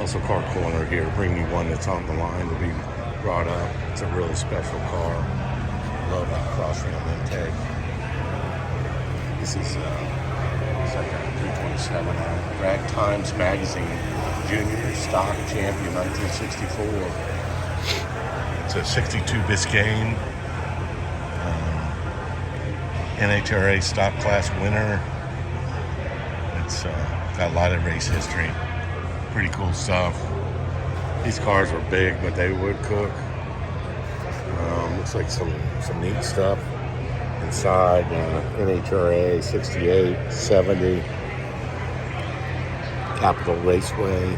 Muscle Car Corner here. Bring me one that's on the line to be brought up. It's a really special car. Love that cross ram intake. This is second 327 Drag Times Magazine Junior Stock Champion 1964. It's a 62 Biscayne. NHRA stock class winner. It's got a lot of race history. Pretty cool stuff. These cars were big, but they would cook. Looks like some neat stuff inside. NHRA 68, 70, Capitol Raceway.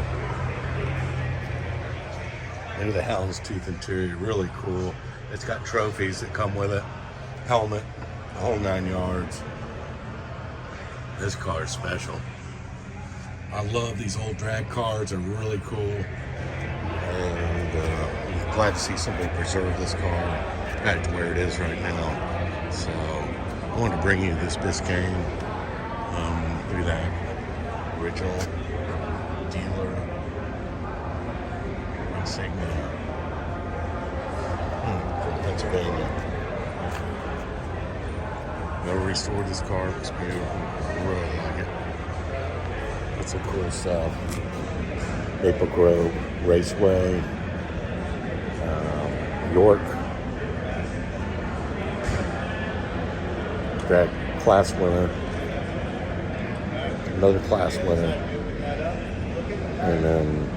Look at the houndstooth interior, really cool. It's got trophies that come with it, helmet, the whole 9 yards. This car is special. I love these old drag cars, they're really cool. And I'm glad to see somebody preserve this car back to where it is right now. So I wanted to bring you this Biscayne. Look at that. Original dealer insignia. From Pennsylvania. Never restored this car. It looks beautiful. I really like it. It's some cool stuff. Maple Grove Raceway, York, drag class winner, another class winner, and then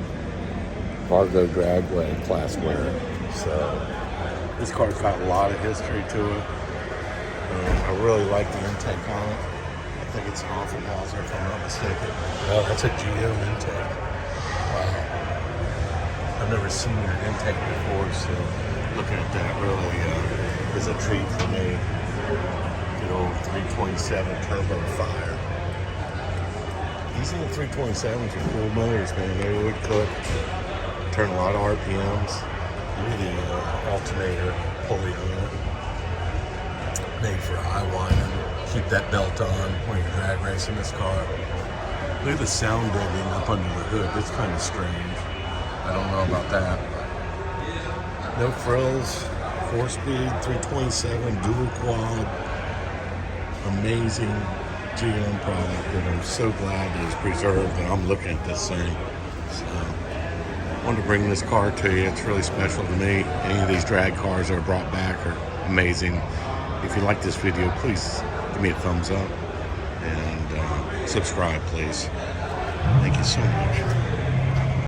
Fargo Dragway class winner. So this car's got a lot of history to it. I really like the intake on it. I think it's an Offenhauser, if I'm not mistaken. Oh, that's a GM intake. Wow. I've never seen an intake before, so looking at that really is a treat for me. Good old 327 turbo fire. These little 327s are cool motors, man. They would cook. Turn a lot of RPMs. Look at the alternator pulley on it. Made for high winding. Keep that belt on when you're drag racing this car. Look at the sound building up under the hood. It's kind of strange. I don't know about that. No frills, 4-speed, 327, dual quad. Amazing GM product, and I'm so glad that it's preserved, and I'm looking at this thing. So, I wanted to bring this car to you. It's really special to me. Any of these drag cars that are brought back are amazing. If you like this video, please give me a thumbs up and subscribe, please. Thank you so much.